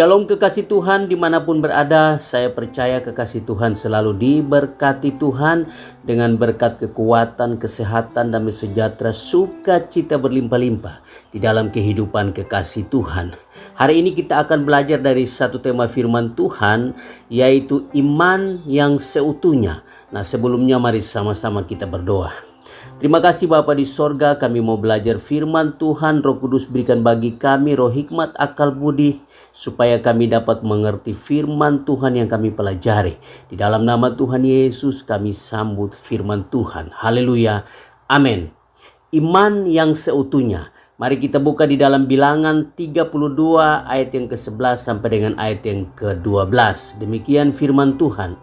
Shalom kekasih Tuhan dimanapun berada, saya percaya kekasih Tuhan selalu diberkati Tuhan dengan berkat kekuatan, kesehatan, damai sejahtera, sukacita berlimpah-limpah di dalam kehidupan kekasih Tuhan. Hari ini kita akan belajar dari satu tema firman Tuhan, yaitu iman yang seutuhnya. Nah, sebelumnya mari sama-sama kita berdoa. Terima kasih Bapa di sorga, kami mau belajar firman Tuhan. Roh Kudus berikan bagi kami roh hikmat, akal budi, supaya kami dapat mengerti firman Tuhan yang kami pelajari. Di dalam nama Tuhan Yesus kami sambut firman Tuhan. Haleluya. Amin. Iman yang seutuhnya. Mari kita buka di dalam Bilangan 32 ayat yang ke-11 sampai dengan ayat yang ke-12. Demikian firman Tuhan.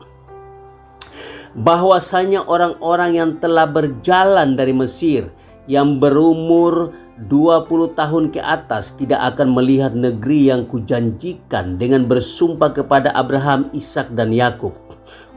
Bahwasanya orang-orang yang telah berjalan dari Mesir, yang berumur 20 tahun ke atas, tidak akan melihat negeri yang kujanjikan dengan bersumpah kepada Abraham, Ishak dan Yakub.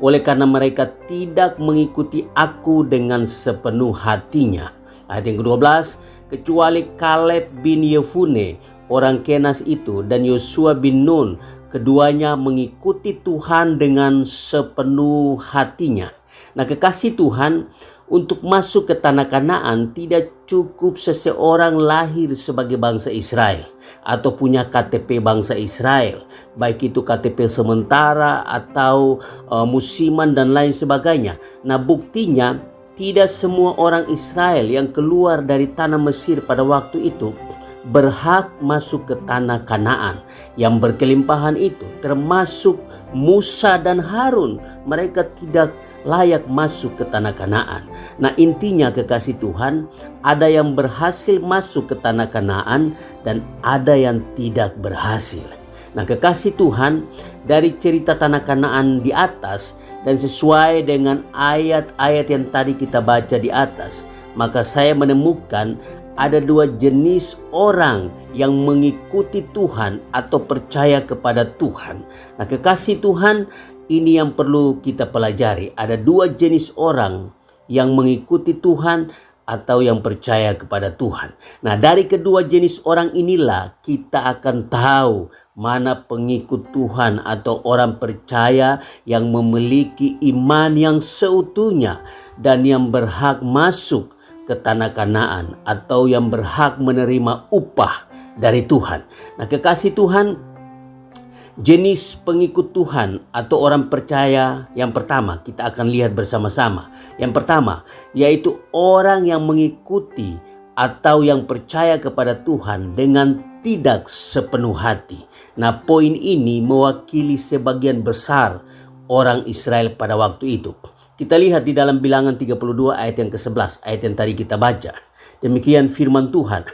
Oleh karena mereka tidak mengikuti aku dengan sepenuh hatinya. Ayat yang ke-12, kecuali Kaleb bin Yefune, orang Kenas itu, dan Yosua bin Nun, keduanya mengikuti Tuhan dengan sepenuh hatinya. Nah, kekasih Tuhan, untuk masuk ke tanah Kanaan tidak cukup seseorang lahir sebagai bangsa Israel atau punya KTP bangsa Israel, baik itu KTP sementara atau musiman dan lain sebagainya. Nah, buktinya tidak semua orang Israel yang keluar dari tanah Mesir pada waktu itu berhak masuk ke tanah Kanaan yang berkelimpahan itu, termasuk Musa dan Harun. Mereka tidak layak masuk ke tanah Kanaan. Nah, intinya kekasih Tuhan, ada yang berhasil masuk ke tanah Kanaan dan ada yang tidak berhasil. Nah, kekasih Tuhan, dari cerita tanah Kanaan di atas dan sesuai dengan ayat-ayat yang tadi kita baca di atas, maka saya menemukan ada dua jenis orang yang mengikuti Tuhan atau percaya kepada Tuhan. Nah, kekasih Tuhan, ini yang perlu kita pelajari. Ada dua jenis orang yang mengikuti Tuhan atau yang percaya kepada Tuhan. Nah, dari kedua jenis orang inilah kita akan tahu mana pengikut Tuhan atau orang percaya yang memiliki iman yang seutuhnya dan yang berhak masuk ke tanah Kanaan atau yang berhak menerima upah dari Tuhan. Nah, kekasih Tuhan, jenis pengikut Tuhan atau orang percaya yang pertama kita akan lihat bersama-sama. Yang pertama yaitu orang yang mengikuti atau yang percaya kepada Tuhan dengan tidak sepenuh hati. Nah, poin ini mewakili sebagian besar orang Israel pada waktu itu. Kita lihat di dalam Bilangan 32 ayat yang ke-11, ayat yang tadi kita baca. Demikian firman Tuhan,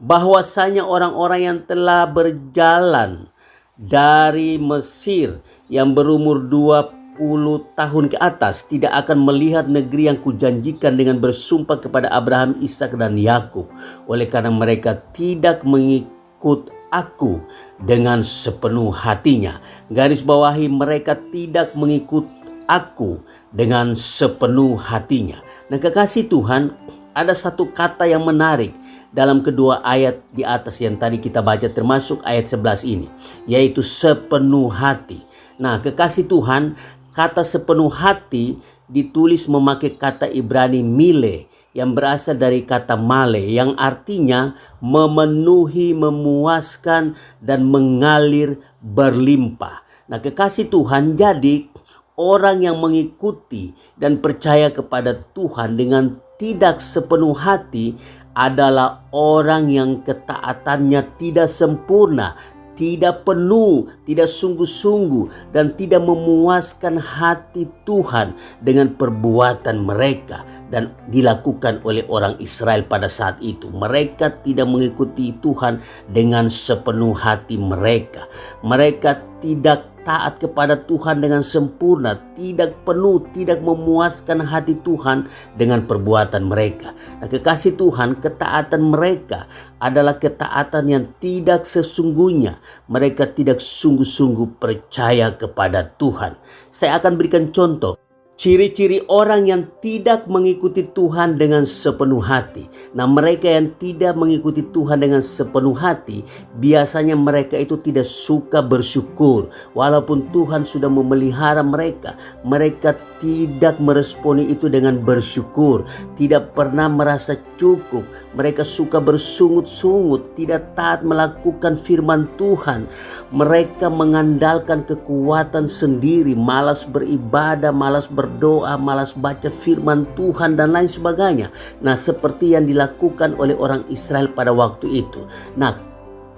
bahwasanya orang-orang yang telah berjalan dari Mesir, yang berumur 20 tahun ke atas, tidak akan melihat negeri yang kujanjikan dengan bersumpah kepada Abraham, Ishak dan Yakub. Oleh karena mereka tidak mengikut aku dengan sepenuh hatinya. Garis bawahi, mereka tidak mengikut aku dengan sepenuh hatinya. Nah, kekasih Tuhan, ada satu kata yang menarik dalam kedua ayat di atas yang tadi kita baca, termasuk ayat 11 ini, yaitu sepenuh hati. Nah, kekasih Tuhan, kata sepenuh hati ditulis memakai kata Ibrani mile, yang berasal dari kata male, yang artinya memenuhi, memuaskan, dan mengalir berlimpah. Nah, kekasih Tuhan, jadi orang yang mengikuti dan percaya kepada Tuhan dengan tidak sepenuh hati adalah orang yang ketaatannya tidak sempurna, tidak penuh, tidak sungguh-sungguh, dan tidak memuaskan hati Tuhan dengan perbuatan mereka dan dilakukan oleh orang Israel pada saat itu. Mereka tidak mengikuti Tuhan dengan sepenuh hati mereka. Mereka tidak taat kepada Tuhan dengan sempurna, tidak penuh, tidak memuaskan hati Tuhan dengan perbuatan mereka. Nah, kekasih Tuhan, ketaatan mereka adalah ketaatan yang tidak sesungguhnya. Mereka tidak sungguh-sungguh percaya kepada Tuhan. Saya akan berikan contoh. Ciri-ciri orang yang tidak mengikuti Tuhan dengan sepenuh hati. Nah, mereka yang tidak mengikuti Tuhan dengan sepenuh hati, biasanya mereka itu tidak suka bersyukur. Walaupun Tuhan sudah memelihara mereka, mereka tidak meresponi itu dengan bersyukur. Tidak pernah merasa cukup. Mereka suka bersungut-sungut, tidak taat melakukan firman Tuhan. Mereka mengandalkan kekuatan sendiri, malas beribadah, malas berdoa, malas baca firman Tuhan dan lain sebagainya. Nah, seperti yang dilakukan oleh orang Israel pada waktu itu. Nah,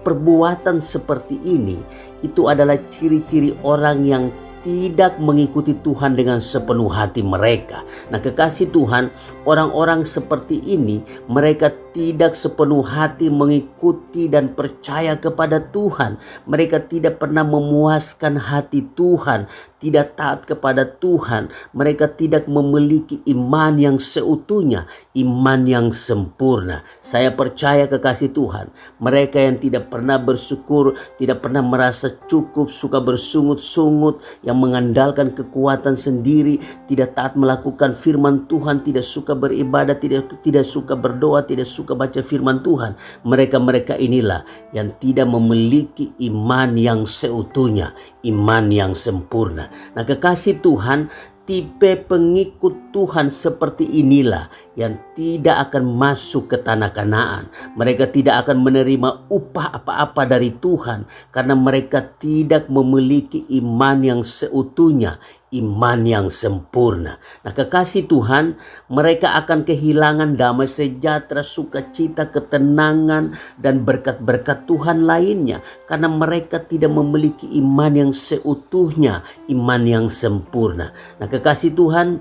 perbuatan seperti ini itu adalah ciri-ciri orang yang tidak mengikuti Tuhan dengan sepenuh hati mereka. Nah, kekasih Tuhan, orang-orang seperti ini mereka tidak sepenuh hati mengikuti dan percaya kepada Tuhan. Mereka tidak pernah memuaskan hati Tuhan, tidak taat kepada Tuhan. Mereka tidak memiliki iman yang seutuhnya, iman yang sempurna. Saya percaya kekasih Tuhan, mereka yang tidak pernah bersyukur, tidak pernah merasa cukup, suka bersungut-sungut, yang mengandalkan kekuatan sendiri, tidak taat melakukan firman Tuhan, tidak suka beribadah, tidak suka berdoa, tidak suka baca firman Tuhan. Mereka inilah yang tidak memiliki iman yang seutuhnya, iman yang sempurna. Nah, kekasih Tuhan, tipe pengikut Tuhan seperti inilah yang tidak akan masuk ke tanah Kanaan. Mereka tidak akan menerima upah apa-apa dari Tuhan karena mereka tidak memiliki iman yang seutuhnya, iman yang sempurna. Nah, kekasih Tuhan, mereka akan kehilangan damai sejahtera, sukacita, ketenangan, dan berkat-berkat Tuhan lainnya karena mereka tidak memiliki iman yang seutuhnya, iman yang sempurna. Nah, kekasih Tuhan,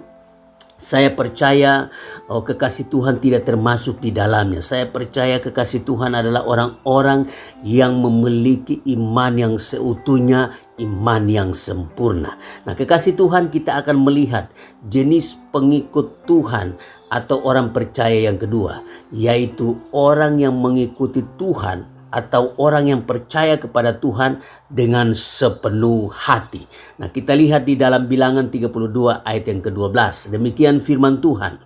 saya percaya kekasih Tuhan tidak termasuk di dalamnya. Saya percaya kekasih Tuhan adalah orang-orang yang memiliki iman yang seutuhnya, iman yang sempurna. Nah, kekasih Tuhan, kita akan melihat jenis pengikut Tuhan atau orang percaya yang kedua, yaitu orang yang mengikuti Tuhan atau orang yang percaya kepada Tuhan dengan sepenuh hati. Nah, kita lihat di dalam Bilangan 32 ayat yang ke-12. Demikian firman Tuhan.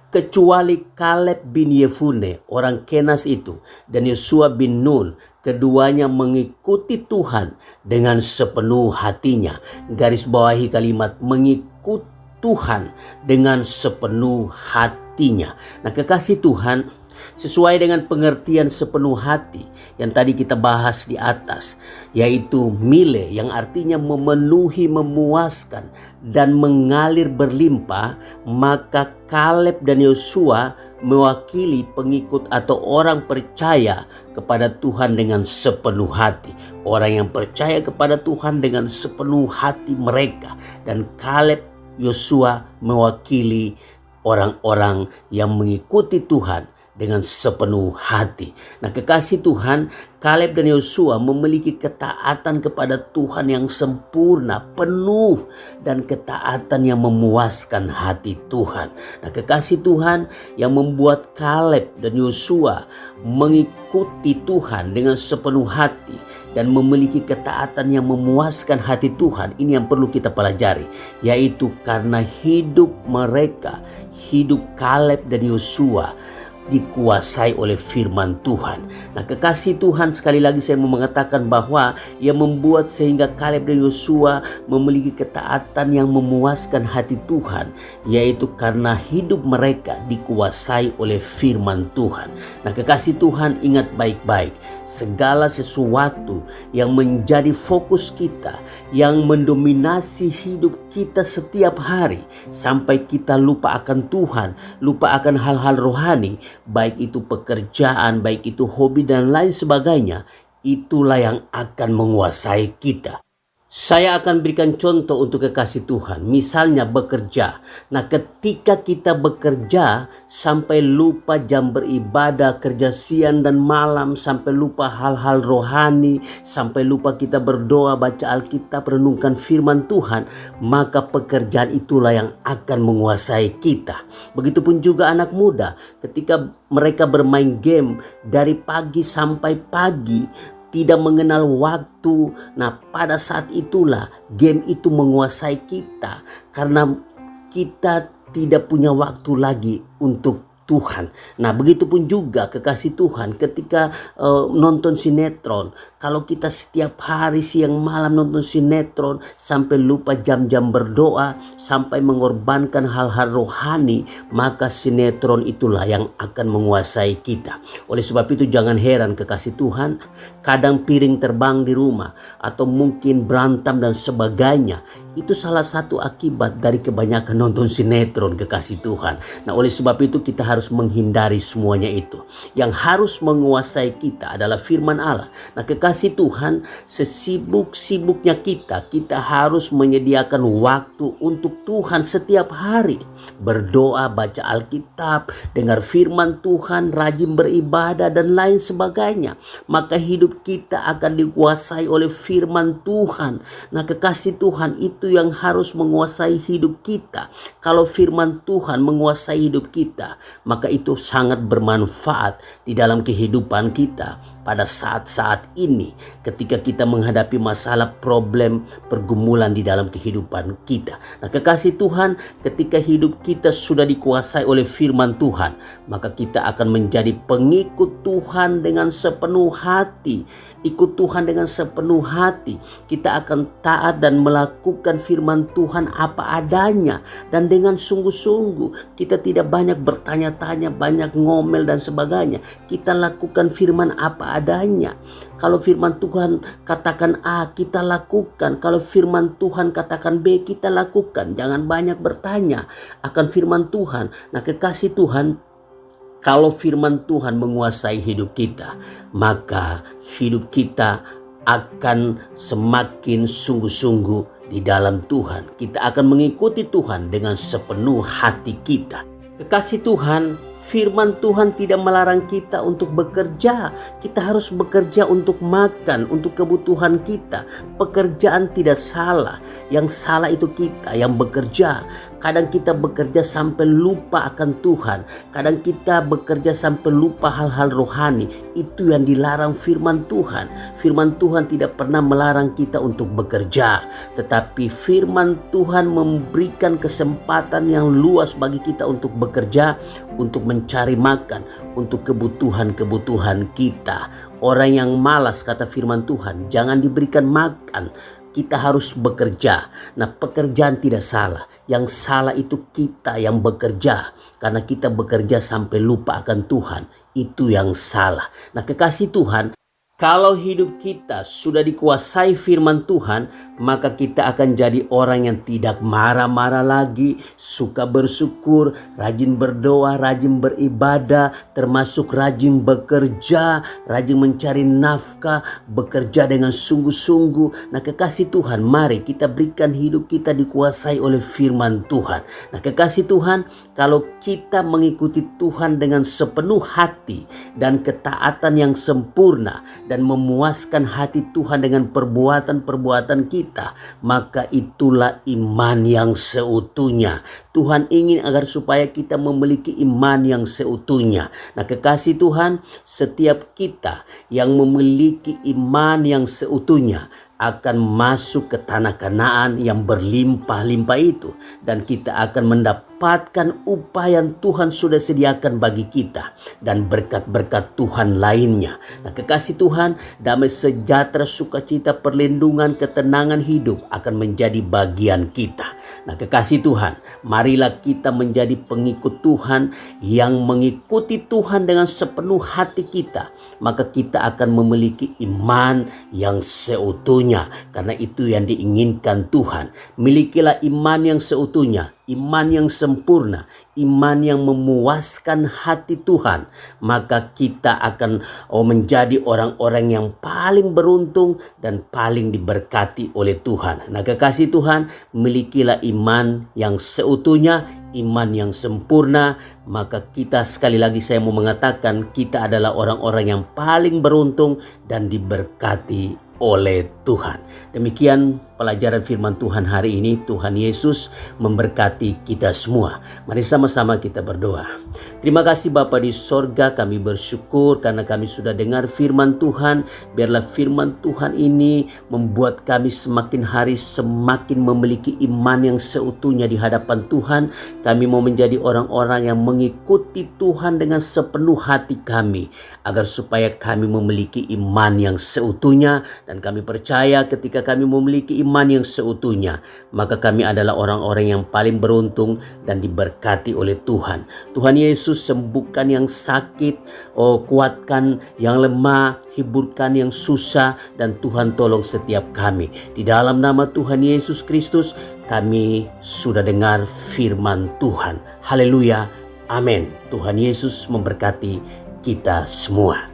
Kecuali Kaleb bin Yefune, orang Kenas itu, dan Yosua bin Nun, keduanya mengikuti Tuhan dengan sepenuh hatinya. Garis bawahi kalimat mengikuti Tuhan dengan sepenuh hatinya. Nah, kekasih Tuhan, sesuai dengan pengertian sepenuh hati yang tadi kita bahas di atas, yaitu mile, yang artinya memenuhi, memuaskan, dan mengalir berlimpah, maka Kaleb dan Yosua mewakili pengikut atau orang percaya kepada Tuhan dengan sepenuh hati. Orang yang percaya kepada Tuhan dengan sepenuh hati mereka. Dan Kaleb, Yosua mewakili orang-orang yang mengikuti Tuhan dengan sepenuh hati. Nah, kekasih Tuhan, Kaleb dan Yosua memiliki ketaatan kepada Tuhan yang sempurna, penuh, dan ketaatan yang memuaskan hati Tuhan. Nah, kekasih Tuhan, yang membuat Kaleb dan Yosua mengikuti Tuhan dengan sepenuh hati dan memiliki ketaatan yang memuaskan hati Tuhan, ini yang perlu kita pelajari, yaitu karena hidup mereka, hidup Kaleb dan Yosua dikuasai oleh firman Tuhan. Nah, kekasih Tuhan, sekali lagi saya mau mengatakan bahwa yang membuat sehingga Kaleb dan Yosua memiliki ketaatan yang memuaskan hati Tuhan, yaitu karena hidup mereka dikuasai oleh firman Tuhan. Nah, kekasih Tuhan, ingat baik-baik, segala sesuatu yang menjadi fokus kita, yang mendominasi hidup kita setiap hari sampai kita lupa akan Tuhan, lupa akan hal-hal rohani, baik itu pekerjaan, baik itu hobi dan lain sebagainya, itulah yang akan menguasai kita. Saya akan berikan contoh untuk kekasih Tuhan. Misalnya bekerja. Nah, ketika kita bekerja sampai lupa jam beribadah, kerja siang dan malam, sampai lupa hal-hal rohani, sampai lupa kita berdoa, baca Alkitab, renungkan firman Tuhan, maka pekerjaan itulah yang akan menguasai kita. Begitupun juga anak muda, ketika mereka bermain game dari pagi sampai pagi, tidak mengenal waktu. Nah, pada saat itulah game itu menguasai kita karena kita tidak punya waktu lagi untuk Tuhan. Nah, begitupun juga kekasih Tuhan ketika nonton sinetron. Kalau kita setiap hari siang malam nonton sinetron sampai lupa jam-jam berdoa, sampai mengorbankan hal-hal rohani, maka sinetron itulah yang akan menguasai kita. Oleh sebab itu jangan heran kekasih Tuhan, kadang piring terbang di rumah atau mungkin berantem dan sebagainya. Itu salah satu akibat dari kebanyakan nonton sinetron kekasih Tuhan. Nah, oleh sebab itu kita harus menghindari semuanya itu. Yang harus menguasai kita adalah firman Allah. Nah, kekasih Tuhan, sesibuk-sibuknya kita harus menyediakan waktu untuk Tuhan setiap hari. Berdoa, baca Alkitab, dengar firman Tuhan, rajin beribadah dan lain sebagainya. Maka hidup kita akan dikuasai oleh firman Tuhan. Nah, kekasih Tuhan, itu yang harus menguasai hidup kita. Kalau firman Tuhan menguasai hidup kita, maka itu sangat bermanfaat di dalam kehidupan kita pada saat-saat ini ketika kita menghadapi masalah, problem, pergumulan di dalam kehidupan kita. Nah, kekasih Tuhan, ketika hidup kita sudah dikuasai oleh firman Tuhan, maka kita akan menjadi pengikut Tuhan dengan sepenuh hati. Ikut Tuhan dengan sepenuh hati. Kita akan taat dan melakukan firman Tuhan apa adanya. Dan dengan sungguh-sungguh. Kita tidak banyak bertanya-tanya, banyak ngomel dan sebagainya. Kita lakukan firman apa adanya. Kalau firman Tuhan katakan A, kita lakukan. Kalau firman Tuhan katakan B, kita lakukan. Jangan banyak bertanya akan firman Tuhan. Nah, kekasih Tuhan, kalau firman Tuhan menguasai hidup kita, maka hidup kita akan semakin sungguh-sungguh di dalam Tuhan. Kita akan mengikuti Tuhan dengan sepenuh hati kita. Kekasih Tuhan, firman Tuhan tidak melarang kita untuk bekerja. Kita harus bekerja untuk makan, untuk kebutuhan kita. Pekerjaan tidak salah. Yang salah itu kita yang bekerja. Kadang kita bekerja sampai lupa akan Tuhan. Kadang kita bekerja sampai lupa hal-hal rohani. Itu yang dilarang firman Tuhan. Firman Tuhan tidak pernah melarang kita untuk bekerja. Tetapi firman Tuhan memberikan kesempatan yang luas bagi kita untuk bekerja, untuk mencari makan, untuk kebutuhan-kebutuhan kita. Orang yang malas, kata firman Tuhan, jangan diberikan makan. Kita harus bekerja. Nah, pekerjaan tidak salah. Yang salah itu kita yang bekerja. Karena kita bekerja sampai lupa akan Tuhan. Itu yang salah. Nah, kekasih Tuhan, kalau hidup kita sudah dikuasai firman Tuhan, maka kita akan jadi orang yang tidak marah-marah lagi, suka bersyukur, rajin berdoa, rajin beribadah, termasuk rajin bekerja, rajin mencari nafkah, bekerja dengan sungguh-sungguh. Nah, kekasih Tuhan, mari kita berikan hidup kita dikuasai oleh firman Tuhan. Nah, kekasih Tuhan, kalau kita mengikuti Tuhan dengan sepenuh hati dan ketaatan yang sempurna, dan memuaskan hati Tuhan dengan perbuatan-perbuatan kita, maka itulah iman yang seutuhnya. Tuhan ingin agar supaya kita memiliki iman yang seutuhnya. Nah, kekasih Tuhan, setiap kita yang memiliki iman yang seutuhnya akan masuk ke tanah Kanaan yang berlimpah-limpah itu. Dan kita akan mendapatkan upah yang Tuhan sudah sediakan bagi kita. Dan berkat-berkat Tuhan lainnya. Nah, kekasih Tuhan, damai sejahtera, sukacita, perlindungan, ketenangan hidup akan menjadi bagian kita. Nah, kekasih Tuhan, marilah kita menjadi pengikut Tuhan yang mengikuti Tuhan dengan sepenuh hati kita. Maka kita akan memiliki iman yang seutuhnya. Karena itu yang diinginkan Tuhan. Milikilah iman yang seutuhnya, iman yang sempurna, iman yang memuaskan hati Tuhan. Maka kita akan menjadi orang-orang yang paling beruntung dan paling diberkati oleh Tuhan. Nah, kekasih Tuhan, milikilah iman yang seutuhnya, iman yang sempurna. Maka kita, sekali lagi saya mau mengatakan, kita adalah orang-orang yang paling beruntung dan diberkati oleh Tuhan. Demikian pelajaran firman Tuhan hari ini. Tuhan Yesus memberkati kita semua. Mari sama-sama kita berdoa. Terima kasih Bapa di sorga, kami bersyukur karena kami sudah dengar firman Tuhan. Biarlah firman Tuhan ini membuat kami semakin hari semakin memiliki iman yang seutuhnya di hadapan Tuhan. Kami mau menjadi orang-orang yang mengikuti Tuhan dengan sepenuh hati kami, agar supaya kami memiliki iman yang seutuhnya. Dan kami percaya ketika kami memiliki iman yang seutuhnya, maka kami adalah orang-orang yang paling beruntung dan diberkati oleh Tuhan. Tuhan Yesus, sembuhkan yang sakit, kuatkan yang lemah, hiburkan yang susah, dan Tuhan tolong setiap kami. Di dalam nama Tuhan Yesus Kristus, kami sudah dengar firman Tuhan. Haleluya, amin. Tuhan Yesus memberkati kita semua.